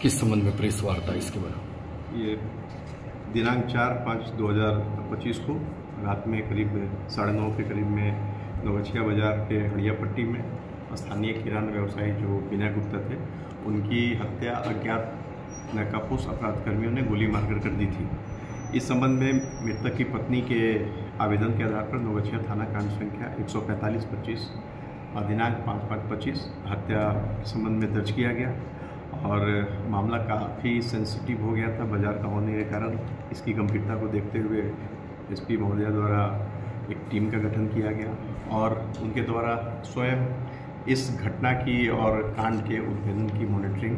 किस संबंध में प्रेस वार्ता इसके बारे में? ये दिनांक 4/5/2025 को रात में करीब 9:30 के करीब में नवगछिया बाजार के हड़िया पट्टी में स्थानीय किराना व्यवसायी जो विनय गुप्ता थे, उनकी हत्या अज्ञात नकाबपोश अपराधकर्मियों ने गोली मारकर कर दी थी। इस संबंध में मृतक की पत्नी के आवेदन के आधार पर नवगछिया थाना कांड संख्या 145/25 दिनांक 5/5/25 हत्या के संबंध में दर्ज किया गया और मामला काफ़ी सेंसिटिव हो गया था बाजार का होने के कारण। इसकी गंभीरता को देखते हुए एसपी महोदया द्वारा एक टीम का गठन किया गया और उनके द्वारा स्वयं इस घटना की और कांड के उद्भेदन की मॉनिटरिंग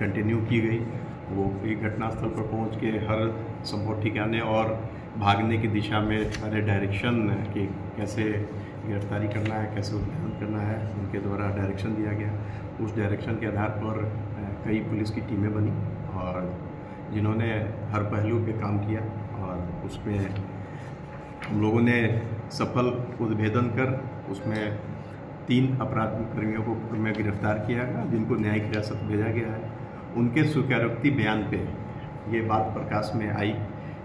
कंटिन्यू की गई। वो एक घटनास्थल पर पहुंच के हर संभव ठिकाने और भागने की दिशा में सारे डायरेक्शन कि कैसे गिरफ्तारी करना है, कैसे उद्भेदन करना है, उनके द्वारा डायरेक्शन दिया गया। उस डायरेक्शन के आधार पर कई पुलिस की टीमें बनी और जिन्होंने हर पहलू पे काम किया और उसमें हम लोगों ने सफल उद्भेदन कर उसमें 3 अपराधी कर्मियों को में गिरफ्तार किया गया, जिनको न्यायिक हिरासत भेजा गया है। उनके स्वीकारोक्ति बयान पे ये बात प्रकाश में आई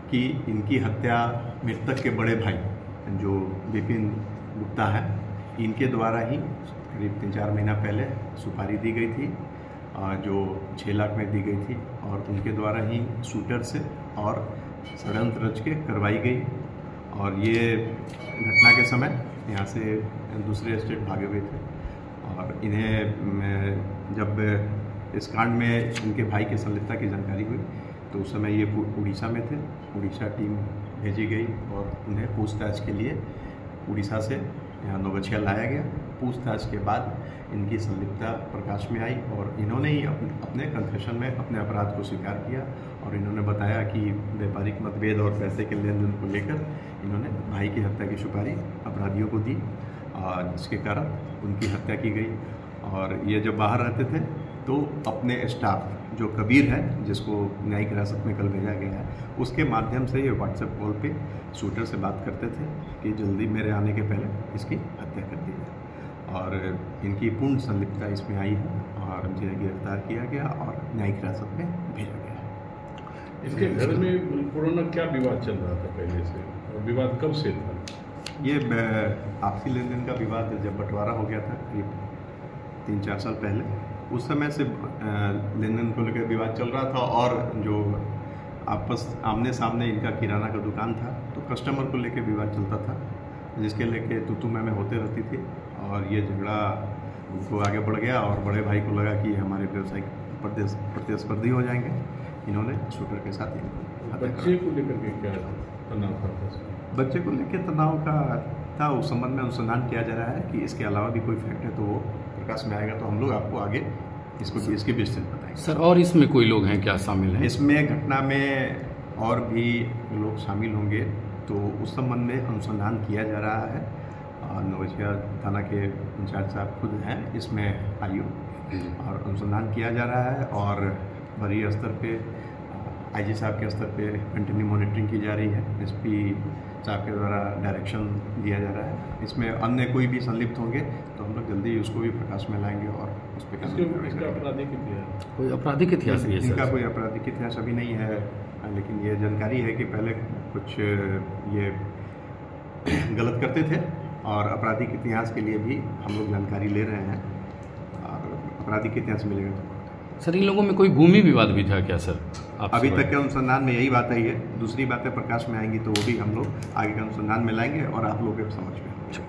कि इनकी हत्या मृतक के बड़े भाई जो विपिन गुप्ता है, इनके द्वारा ही करीब 3-4 महीना पहले सुपारी दी गई थी जो 6 लाख में दी गई थी और उनके द्वारा ही शूटर से और षड्यंत्र रच के करवाई गई। और ये घटना के समय यहाँ से दूसरे स्टेट भागे हुए थे और इन्हें जब इस कांड में इनके भाई की संलिप्तता की जानकारी हुई तो उस समय ये उड़ीसा में थे। उड़ीसा टीम भेजी गई और उन्हें पूछताछ के लिए उड़ीसा से यहाँ नवगछिया लाया गया। पूछताछ के बाद इनकी संलिप्तता प्रकाश में आई और इन्होंने ही अपने कन्फेशन में अपने अपराध को स्वीकार किया और इन्होंने बताया कि व्यापारिक मतभेद और पैसे के लेन देन को लेकर इन्होंने भाई की हत्या की सुपारी अपराधियों को दी, जिसके कारण उनकी हत्या की गई। और ये जब बाहर रहते थे तो अपने स्टाफ जो कबीर है, जिसको न्यायिक हिरासत में कल भेजा गया है, उसके माध्यम से ये व्हाट्सएप कॉल पे शूटर से बात करते थे कि जल्दी मेरे आने के पहले इसकी हत्या कर दी जाए। और इनकी पूर्ण संलिप्तता इसमें आई है और जिन्हें गिरफ्तार किया गया और न्यायिक हिरासत में भेजा गया। इसके घर में पुराना क्या विवाद चल रहा था पहले से और विवाद कब से था? ये आपसी लेन देन का विवाद जब बंटवारा हो गया था करीब 3-4 साल पहले, उस समय से लेन देन को लेकर विवाद चल रहा था और जो आपस आमने सामने इनका किराना का दुकान था तो कस्टमर को लेकर विवाद चलता था, जिसके लेके तू में होते रहती थी और ये झगड़ा उनको आगे बढ़ गया और बड़े भाई को लगा कि हमारे व्यवसाय प्रतिस्पर्धी हो जाएंगे। इन्होंने शूटर के साथ बच्चे को लेकर के क्या तनाव था? बच्चे को लेकर तनाव का था, उस संबंध में अनुसंधान किया जा रहा है कि इसके अलावा भी कोई फैक्ट है तो वो प्रकाश में आएगा तो हम लोग आपको आगे इसकी विस्तृत बताएंगे। सर, और इसमें कोई लोग हैं क्या शामिल हैं? इसमें घटना में और भी लोग शामिल होंगे तो उस संबंध में अनुसंधान किया जा रहा है। नवगछिया थाना के इंचार्ज साहब खुद हैं इसमें आईओ और अनुसंधान किया जा रहा है और वरीय स्तर पे आईजी साहब के स्तर पे कंटिन्यू मॉनिटरिंग की जा रही है। एसपी साहब के द्वारा डायरेक्शन दिया जा रहा है। इसमें अन्य कोई भी संलिप्त होंगे तो हम लोग जल्दी उसको भी प्रकाश में लाएंगे और उस पर कोई आपराधिक इतिहास है? इनका कोई आपराधिक इतिहास अभी नहीं है, लेकिन ये जानकारी है कि पहले कुछ ये गलत करते थे और आपराधिक इतिहास के लिए भी हम लोग जानकारी ले रहे हैं और आपराधिक इतिहास मिलेगा तो। सर, इन लोगों में कोई भूमि विवाद भी था क्या सर? अभी तक के अनुसंधान में यही बात आई है। दूसरी बातें प्रकाश में आएंगी तो वो भी हम लोग आगे के अनुसंधान में लाएंगे और आप लोगों के समझ में आएंगे।